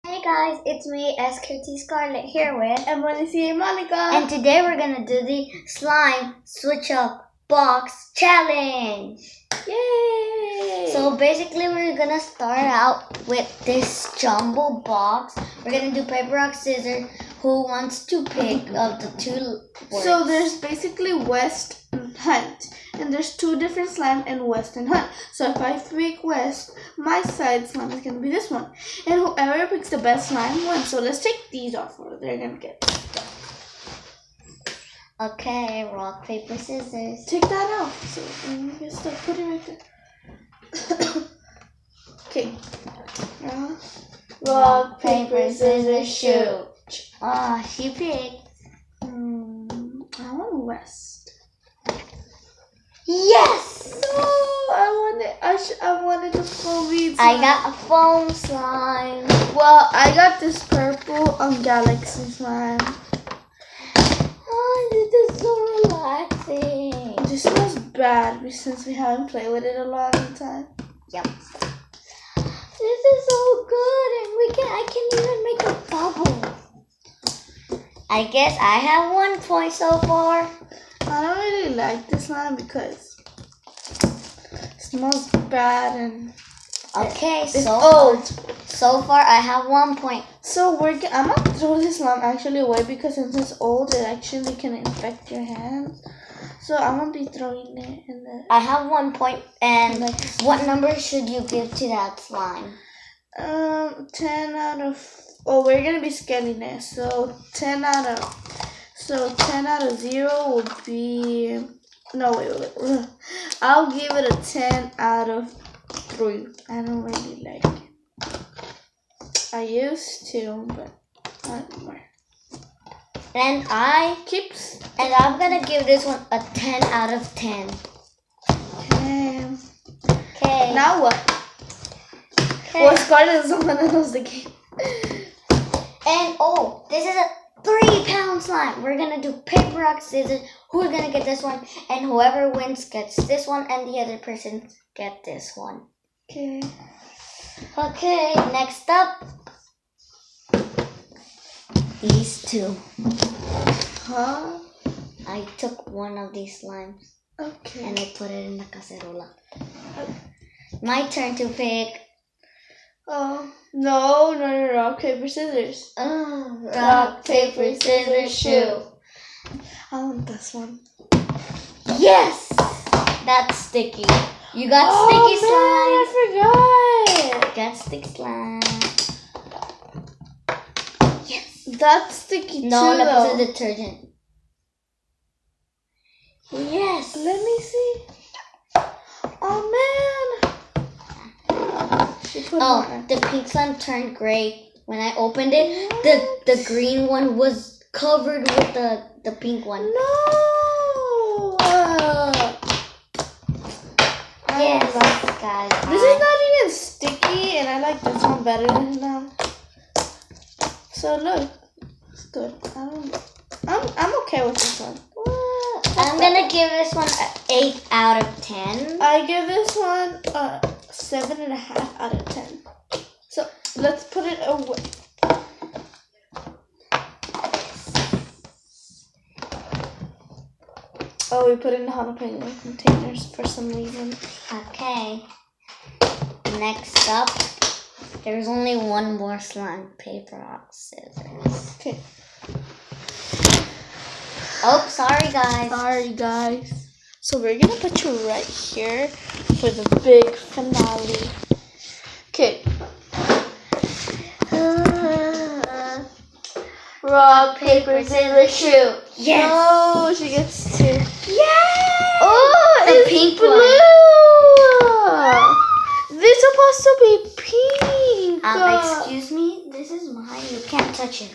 Hey guys, it's me, SKT Skarlet, here with And Monica. And today we're gonna do the slime switch up box challenge. Yay! So basically we're gonna start out with this jumbo box. We're gonna do paper, rock, scissors. Who wants to pick of the two words? So there's basically West and Hunt. And there's two different slime in West and Hunt. So if I pick West, my side slime is gonna be this one. And whoever picks the best slime wins. So let's take these off or they're gonna get stuck. Okay, rock, paper, scissors. Take that out. So get stuck. Put it right there. Okay. Rock, paper, scissors, shoot. She picked. I want West. Yes! No, I wanted the foam slime. I got a foam slime. Well, I got this purple galaxy slime. Oh, this is so relaxing. This smells bad since we haven't played with it a long time. Yep. This is so good, and I can even make a bubble. I guess I have 1 point so far. I don't really like this slime because it smells bad and it's old. So far, I have 1 point. So I'm gonna throw this slime actually away because since it's old, it actually can infect your hands. So I'm gonna be throwing it in the. I have 1 point, and what number should you give to that slime? 10 out of. Oh, we're gonna be scanning it. So 10 out of 0 would be. No, wait. I'll give it a 10 out of 3. I don't really like it. I used to, but not anymore. And I'm gonna give this one a 10 out of 10. Okay. Now what? Well, Skarlet is the one that knows the game. And this is a 3-pound slime. We're gonna do paper, rock, scissors. Who's gonna get this one? And whoever wins gets this one, and the other person get this one. Okay. Okay, next up. These two. Huh? I took one of these slimes. Okay. And I put it in the cacerola. My turn to pick. Oh, no. Rock, paper, scissors. Rock, paper, scissors, shoot. I want this one. Yes! That's sticky. You got sticky slime. I forgot. Got sticky slime. Yes. That's sticky too. No, that was a detergent. Yes. Let me see. Oh man. The pink slime turned gray. When I opened it, the green one was covered with the pink one. No! Yes, guys. This is not even sticky, and I like this one better than now. So look, it's good. I'm okay with this one. I'm gonna give this one an 8 out of 10. I give this one a 7.5 out of 10. So let's put it away. Oh, we put it in the jalapeno containers for some reason. Okay. Next up, there's only one more slime. Paper, rock, scissors. Okay. Oh, sorry guys. So we're gonna put you right here for the big finale. Okay. Rock, paper, scissors, shoot. Yes. Oh, she gets 2. Yay! Oh, the it's pink blue. one. They're supposed to be pink. Excuse me. This is mine. You can't touch it.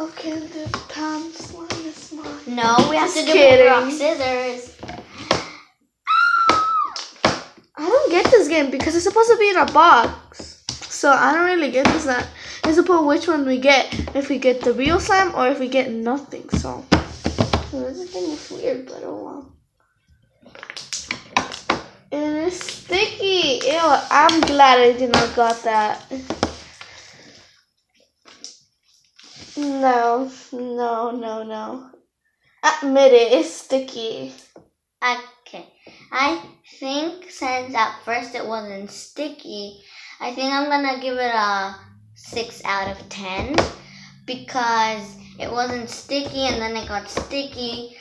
Okay, the pound slime is mine. No, we have to do kidding. rock, scissors. I don't get this game because it's supposed to be in a box. So I don't really get this. It's supposed which one we get. If we get the real slime or if we get nothing. So this thing is weird, but oh well. It is sticky. Ew, I'm glad I did not got that. No. Admit it, it's sticky. Okay. I think since at first it wasn't sticky, I think I'm gonna give it a 6 out of 10 because it wasn't sticky and then it got sticky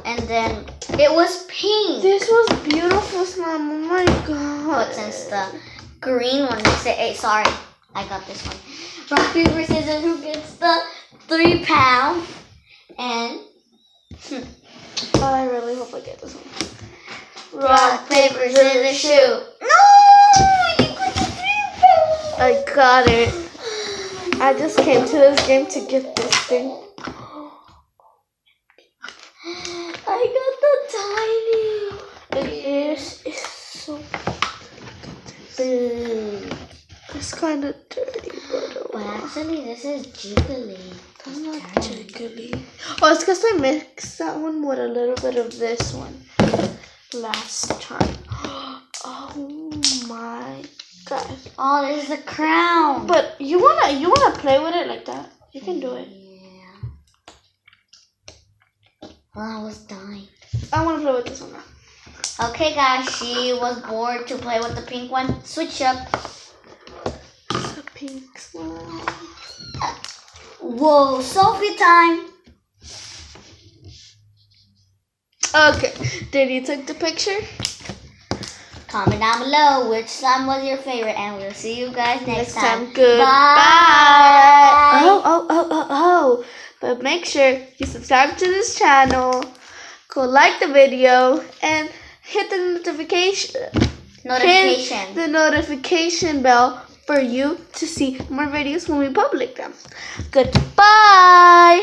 and then it was pink. This was beautiful slime. Oh my god. But since the green one makes it 8, sorry, I got this one. Rock, paper, scissors, who gets the 3 pound? And I really hope I get this one. rock, paper, scissors, shoot. No! You got the 3 pound! I got it. I just came to this game to get this thing. I got the tiny. It is. It's so. It's kind of dirty, but actually, this is jiggly. that's not jiggly. Oh, it's because I mixed that one with a little bit of this one last time. Oh my god! Oh, this is a crown. But you wanna play with it like that? You can do it. Yeah. Well, I was dying. I wanna play with this one now. Okay, guys, she was bored to play with the pink one. Switch up. It's a pink slime. Whoa, Sophie time. Okay, did you take the picture? Comment down below which slime was your favorite, and we'll see you guys next time. Goodbye. Bye. Oh. But make sure you subscribe to this channel, go like the video, and hit the notification bell for you to see more videos when we publish them. Goodbye.